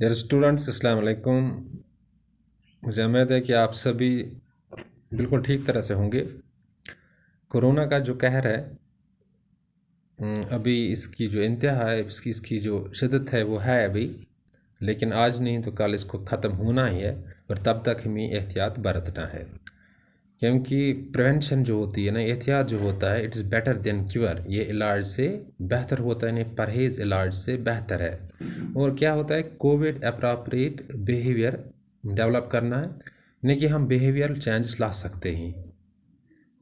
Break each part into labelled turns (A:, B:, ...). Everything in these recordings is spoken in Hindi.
A: डियर स्टूडेंट्स, अस्सलाम वालेकुम। मुझे उम्मीद है कि आप सभी बिल्कुल ठीक तरह से होंगे। कोरोना का जो कहर है, अभी इसकी जो इंतहा है, इसकी जो शिद्दत है वो है अभी, लेकिन आज नहीं तो कल इसको ख़त्म होना ही है। पर तब तक हमें एहतियात बरतना है, क्योंकि प्रिवेंशन जो होती है ना, एहतियात जो होता है, इट्स बेटर देन क्योर। ये इलाज से बेहतर होता है, नहीं परहेज़ इलाज से बेहतर है। और क्या होता है, कोविड अप्रोप्रिएट बिहेवियर डेवलप करना है, यानी कि हम बिहेवियर चेंज ला सकते हैं।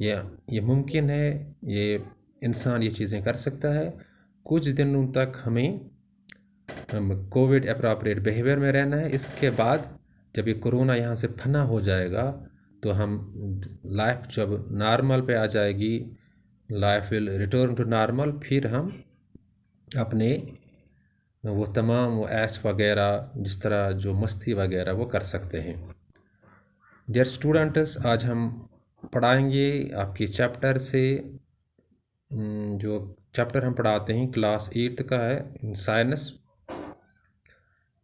A: ये मुमकिन है, ये इंसान ये चीज़ें कर सकता है। कुछ दिनों तक हमें कोविड अप्रोप्रिएट बिहेवियर में रहना है। इसके बाद जब ये कोरोना यहाँ से फना हो जाएगा तो हम लाइफ जब नॉर्मल पे आ जाएगी, life will return to normal, फिर हम अपने वो तमाम वो ऐश वगैरह, जिस तरह जो मस्ती वगैरह वो कर सकते हैं। डियर स्टूडेंट्स, आज हम पढ़ाएंगे आपके चैप्टर से, जो चैप्टर हम पढ़ाते हैं क्लास 8 का है, साइंस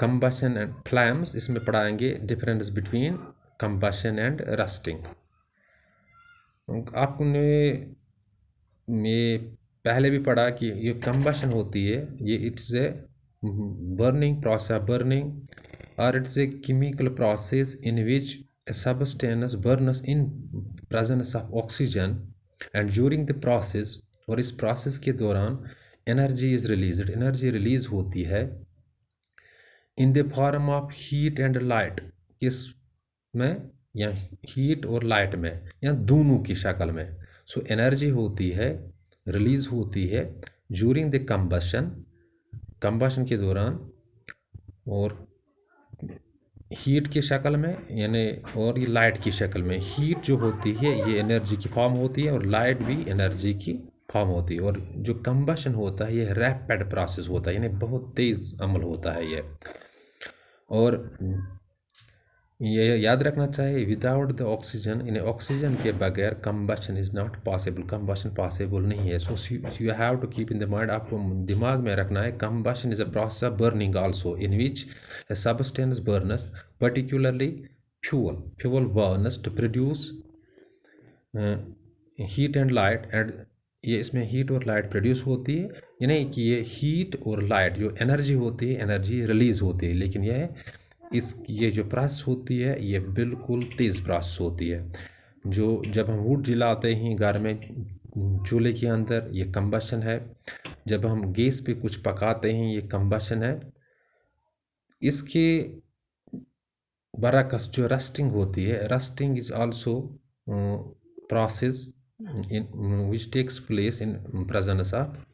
A: कंबशन एंड फ्लैम्स। इसमें पढ़ाएंगे difference between combustion and rusting. आपने ये पहले भी पढ़ा कि ये कंबशन होती है, ये it's a burning process, burning और it's a chemical process in which a substance burns in presence of oxygen and during the process, और इस प्रोसेस के दौरान energy is release, energy release होती है in the form of heat and light. किस में? या हीट और लाइट में, या दोनों की शक्ल में। सो एनर्जी होती है, रिलीज होती है ड्यूरिंग द कंबशन, कंबशन के दौरान, और हीट की शक्ल में, यानी और ये लाइट की शक्ल में। हीट जो होती है ये एनर्जी की फॉर्म होती है, और लाइट भी एनर्जी की फॉर्म होती है। और जो कंबशन होता है ये रैपिड प्रोसेस होता है, यानी बहुत तेज़ अमल होता है ये। और ये याद रखना चाहिए, विदाउट द ऑक्सीजन, यानी ऑक्सीजन के बगैर combustion is not possible, combustion possible नहीं है। So you have to keep in the mind, आपको दिमाग में रखना है, combustion is a process of burning also in which a substance burns, particularly fuel burns to produce heat and light, and ये इसमें हीट और लाइट प्रोड्यूस होती है, यानी कि ये हीट और लाइट जो एनर्जी होती है, एनर्जी रिलीज होती है। लेकिन ये जो प्रोसेस होती है ये बिल्कुल तेज़ प्रोसेस होती है। जो जब हम वुड जलाते हैं घर में चूल्हे के अंदर, ये कंबशन है। जब हम गैस पे कुछ पकाते हैं, ये कंबशन है। इसके बरअक्स जो रस्टिंग होती है, rusting is also process in which takes place in presence of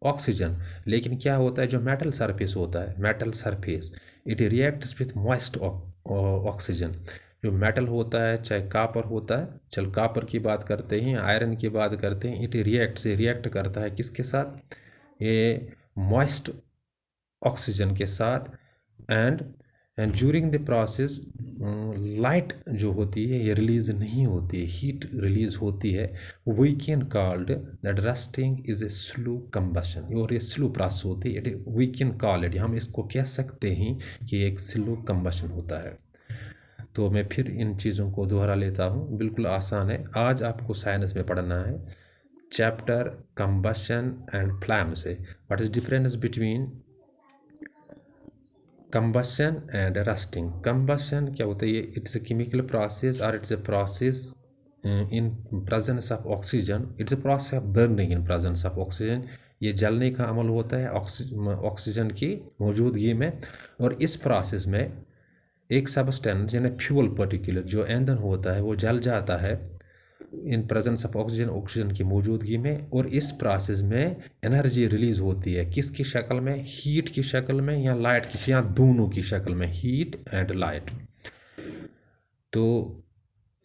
A: oxygen. लेकिन क्या होता है, जो मेटल सरफेस होता है, metal surface it reacts with moist oxygen. जो मेटल होता है, चाहे कापर होता है, चल कापर की बात करते हैं, आयरन की बात करते हैं, इट रिएक्ट करता है किसके साथ? ये मॉइस्ट ऑक्सीजन के साथ। And during the process light जो होती है ये रिलीज नहीं होती है, हीट रिलीज होती है। We can called that rusting is a slow combustion, और ये स्लो प्रोसेस होती है। वी कैन कॉल इट, हम इसको कह सकते हैं कि एक स्लो कंबशन होता है। तो मैं फिर इन चीज़ों को दोहरा लेता हूँ, बिल्कुल आसान है। आज आपको साइंस में पढ़ना है चैप्टर कंबशन एंड फ्लैम से, what is difference between combustion and rusting. Combustion क्या होता है? ये इट्स अ केमिकल प्रोसेस, और it's a process in presence of oxygen. It's a process of burning in presence of oxygen. ये जलने का अमल होता है ऑक्सीजन की मौजूदगी में। और इस प्रोसेस में एक सब्सटेंस यानी फ्यूल पर्टिकुलर जो ईंधन होता है वो जल जाता है इन प्रेजेंस ऑफ ऑक्सीजन, ऑक्सीजन की मौजूदगी में। और इस प्रोसेस में एनर्जी रिलीज होती है किसकी शक्ल में? हीट की शक्ल में, या लाइट की, या दोनों की शक्ल में, हीट एंड लाइट। तो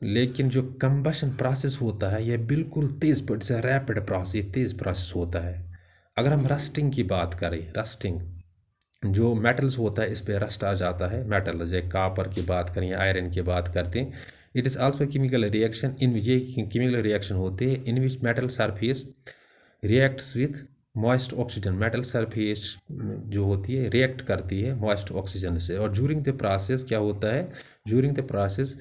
A: लेकिन जो कंबशन प्रोसेस होता है ये बिल्कुल तेज़, इट्स अ रैपिड प्रोसेस, ये तेज़ प्रोसेस होता है। अगर हम रस्टिंग की बात करें, रस्टिंग जो मेटल्स होता है इस पर रस्ट आ जाता है, मेटल जैसे कापर की बात करें या आयरन की बात करते हैं। It is also chemical reaction, इन ये केमिकल रिएक्शन होते हैं in which metal surface reacts with moist oxygen, metal surface जो होती है रिएक्ट करती है मॉइस्ट ऑक्सीजन से। और ड्यूरिंग द प्रोसेस क्या होता है, during the process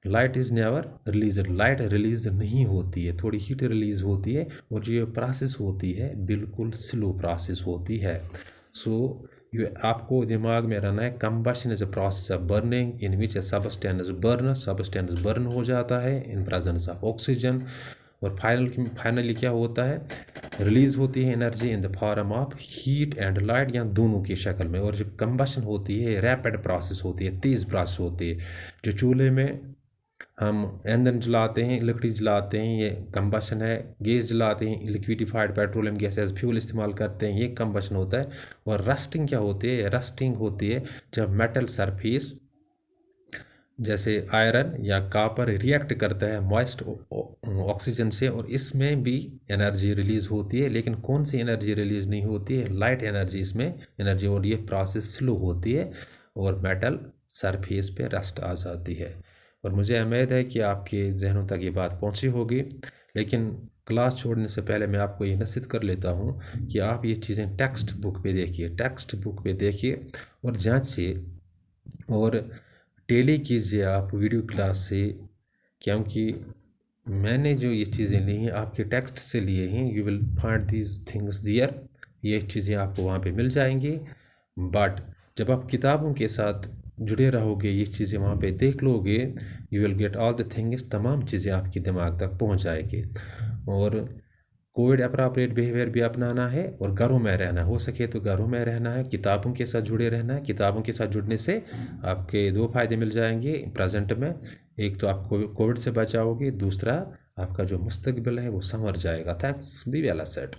A: light is never release, light release नहीं होती है, थोड़ी हीट रिलीज होती है, और जो ये प्रोसेस होती है बिल्कुल स्लो प्रोसेस होती है। सो ये आपको दिमाग में रहना है, combustion is a process of burning in which a substance burn हो जाता है इन प्रेजेंस ऑफ ऑक्सीजन। और फाइनली क्या होता है, रिलीज़ होती है energy in the form of heat and light, या दोनों की शक्ल में। और जो कंबशन होती है रैपिड प्रोसेस होती है, तेज़ प्रोसेस होती है। जो चूल्हे में हम ईंधन जलाते हैं, लकड़ी जलाते हैं, ये कंबशन है। गैस जलाते हैं, liquefied petroleum gas as fuel इस्तेमाल करते हैं, ये कंबशन होता है। और रस्टिंग क्या होती है, रस्टिंग होती है जब मेटल सरफेस जैसे आयरन या कॉपर रिएक्ट करता है मॉइस्ट ऑक्सीजन से, और इसमें भी एनर्जी रिलीज़ होती है। लेकिन कौन सी एनर्जी रिलीज़ नहीं होती है, लाइट एनर्जी इसमें एनर्जी, और ये प्रोसेस स्लो होती है और मेटल सरफेस पे रस्ट आ जाती है। और मुझे उम्मीद है कि आपके जहनों तक ये बात पहुंची होगी। लेकिन क्लास छोड़ने से पहले मैं आपको ये नसीहत कर लेता हूँ कि आप ये चीज़ें टेक्स्ट बुक पे देखिए, टेक्स्ट बुक पे देखिए और जांचिए, और टेली कीजिए आप वीडियो क्लास से। क्योंकि मैंने जो ये चीज़ें ली हैं आपके टेक्स्ट से लिए हैं, you will find these things there, ये चीज़ें आपको वहाँ पे मिल जाएंगी। बट जब आप किताबों के साथ जुड़े रहोगे, ये चीज़ें वहाँ पे देख लोगे, you will get all the things, तमाम चीज़ें आपके दिमाग तक पहुँच जाएगी। और कोविड अप्रोप्रिएट बिहेवियर भी अपनाना है, और घरों में रहना, हो सके तो घरों में रहना है, किताबों के साथ जुड़े रहना है। किताबों के साथ जुड़ने से आपके दो फायदे मिल जाएंगे प्रेजेंट में। एक तो आप कोविड से बचाओगे, दूसरा आपका जो मुस्तकबिल है वो संवर जाएगा। Thanks, be well set.